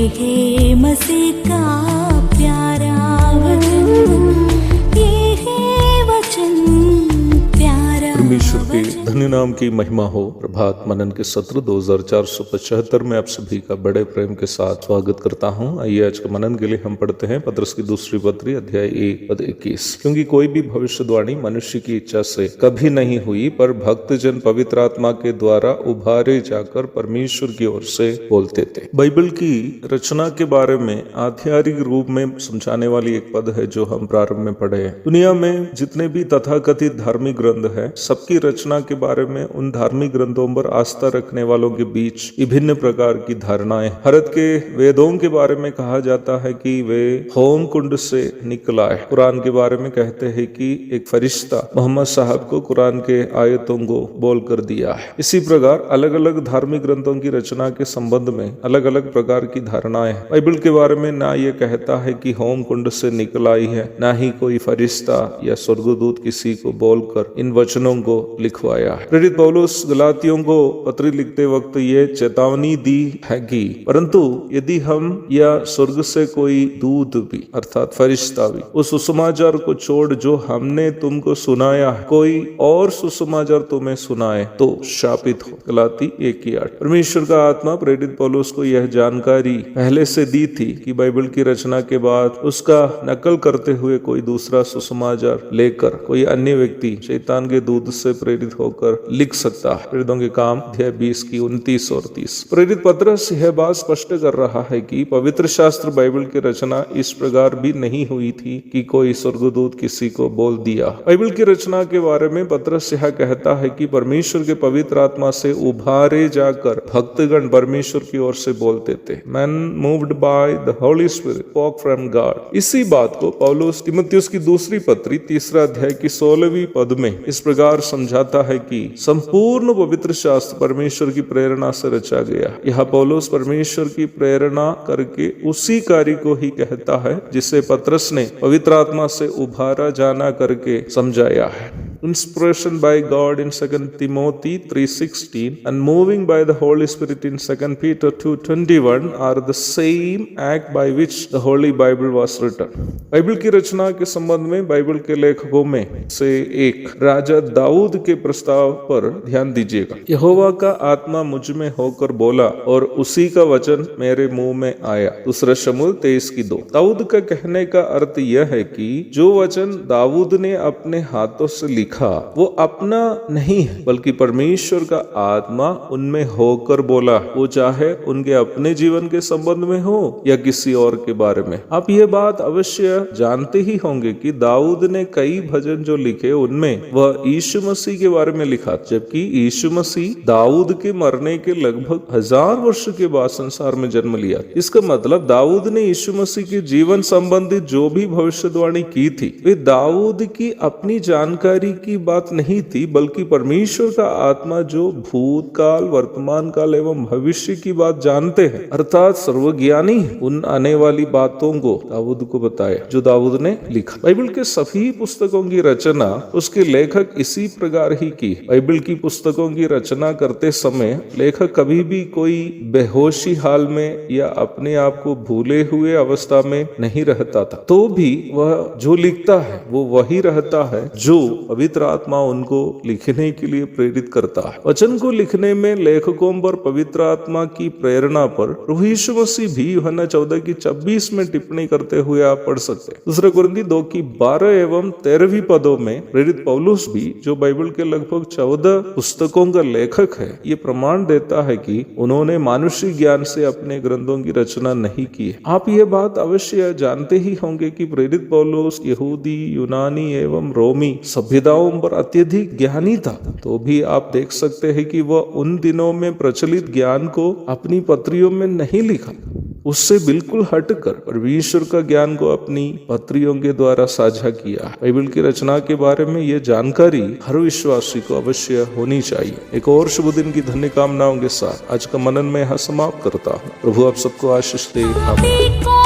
है मसीह का प्यारा वचन, ये है वचन प्यारा। परमेश्वर के धन्य नाम की महिमा हो। प्रभात मनन के सत्र 2475 में आप सभी का बड़े प्रेम के साथ स्वागत करता हूं। आइए आज के मनन के लिए हम पढ़ते हैं पतरस की दूसरी पत्री अध्याय 1 पद 21। क्योंकि कोई भी भविष्यवाणी मनुष्य की इच्छा से कभी नहीं हुई, पर भक्तजन पवित्र आत्मा के द्वारा उभारे जाकर परमेश्वर की ओर से बोलते थे। बाइबल की रचना के बारे में आधिकारिक रूप में समझाने वाली एक पद है जो हम प्रारंभ में पढ़े हैं। दुनिया में जितने भी तथाकथित धार्मिक ग्रंथ है, सबकी रचना के बारे में उन धार्मिक ग्रंथों पर आस्था रखने वालों के बीच विभिन्न प्रकार की धारणाएं। भारत के वेदों के बारे में कहा जाता है कि वे होम कुंड से निकला है। कुरान के बारे में कहते हैं कि एक फरिश्ता मोहम्मद साहब को कुरान के आयतों को बोल कर दिया है। इसी प्रकार अलग अलग धार्मिक ग्रंथों की रचना के संबंध में अलग अलग प्रकार की धारणाएं हैं। बाइबल के बारे में ना ये कहता है कि होम कुंड से निकल आई है, ना ही कोई फरिश्ता या स्वर्गदूत किसी को बोलकर इन वचनों को लिखवाया है। प्रेरित पौलुस गलातियों को पत्री लिखते वक्त ये चेतावनी दी है कि परंतु यदि हम या स्वर्ग से कोई दूत भी अर्थात फरिश्ता भी उस सुसमाचार को छोड़ जो हमने तुमको सुनाया है, कोई और सुसमाचार तुम्हें सुनाए तो शापित हो। गलाती 1:8। परमेश्वर का आत्मा प्रेरित पौलुस को यह जानकारी पहले से दी थी कि बाइबल की रचना के बाद उसका नकल करते हुए कोई दूसरा सुसमाचार लेकर कोई अन्य व्यक्ति शैतान के दूत से प्रेरित होकर लिख सकता है। प्रेरितों के काम अध्याय 20 की 29 और 30। प्रेरित पतरस यह बात स्पष्ट कर रहा है कि पवित्र शास्त्र बाइबल की रचना इस प्रकार भी नहीं हुई थी कि कोई स्वर्गदूत किसी को बोल दिया। बाइबल की रचना के बारे में पतरस यह कहता है कि परमेश्वर के पवित्र आत्मा से उभारे जाकर भक्तगण परमेश्वर की ओर से बोलते थे। Man moved by the Holi spirit spoke from God. इसी बात को पौलुस तीमुथियुस की दूसरी पत्री 3 अध्याय की 16वीं पद में इस प्रकार समझाता है कि संपूर्ण पवित्र शास्त्र परमेश्वर की प्रेरणा से रचा गया। यह पौलुस परमेश्वर की प्रेरणा करके उसी कार्य को ही कहता है जिसे पतरस ने पवित्र आत्मा से उभारा जाना करके समझाया है। Inspiration by God in 2 Timothy 3:16 and moving by the Holy Spirit in 2 Peter 2:21 are the same act by which the Holy Bible was written. Bible की रचना के संबंध में बाइबल के लेखकों में से एक राजा दाऊद के प्रस्ताव पर ध्यान दीजिएगा। यहोवा का आत्मा मुझ में होकर बोला और उसी का वचन मेरे मुंह में आया। 2 शमूएल 23:2। दाऊद का कहने का अर्थ यह है कि जो वचन दाऊद ने अपने हाथों से लिखा वो अपना नहीं है, बल्कि परमेश्वर का आत्मा उनमें होकर बोला, वो चाहे उनके अपने जीवन के संबंध में हो या किसी और के बारे में। आप ये बात अवश्य जानते ही होंगे कि दाऊद ने कई भजन जो लिखे उनमें वह यीशु मसीह के बारे में लिखा, जबकि यीशु मसीह दाऊद के मरने के लगभग 1000 वर्ष के बाद संसार में जन्म लिया। इसका मतलब दाऊद ने यीशु मसीह के जीवन संबंधित जो भी भविष्यवाणी की थी वे दाऊद की अपनी जानकारी की बात नहीं थी, बल्कि परमेश्वर का आत्मा जो भूतकाल, वर्तमान काल एवं भविष्य की बात जानते हैं अर्थात सर्वज्ञानी है, उन आने वाली बातों को दाऊद को बताया जो दाऊद ने लिखा। बाइबल के सभी पुस्तकों की रचना उसके लेखक इसी प्रकार ही की। बाइबल की पुस्तकों की रचना करते समय लेखक कभी भी कोई बेहोशी हाल में या अपने आप को भूले हुए अवस्था में नहीं रहता था, तो भी वह जो लिखता है वो वही रहता है जो पवित्र आत्मा उनको लिखने के लिए प्रेरित करता है। वचन को लिखने में लेखकों पर पवित्र आत्मा की प्रेरणा पर प्रभु यीशु मसीह भी यूहन्ना 14:26 में टिप्पणी करते हुए आप पढ़ सकते हैं। 2 कुरिन्थी 2:12 एवं 13वीं पदों में प्रेरित पौलुस भी जो बाइबल के लगभग 14 पुस्तकों का लेखक है, ये प्रमाण देता है कि उन्होंने मानुषिक ज्ञान से अपने ग्रंथों की रचना नहीं की है। आप ये बात अवश्य जानते ही होंगे कि प्रेरित पौलुस यहूदी, यूनानी एवं रोमी सभ्यताओं पर अत्यधिक ज्ञानी था, तो भी आप देख सकते हैं कि वह उन दिनों में प्रचलित ज्ञान को अपनी पत्रियों में नहीं लिखा, उससे बिल्कुल हटकर परमेश्वर का ज्ञान को अपनी पत्रियों के द्वारा साझा किया। बाइबल की रचना के बारे में यह जानकारी हर विश्वासी को अवश्य होनी चाहिए। एक और शुभ दिन की धन्य कामनाओं के साथ आज का मनन में यहाँ समाप्त करता हूँ। प्रभु आप सबको आशीष दे।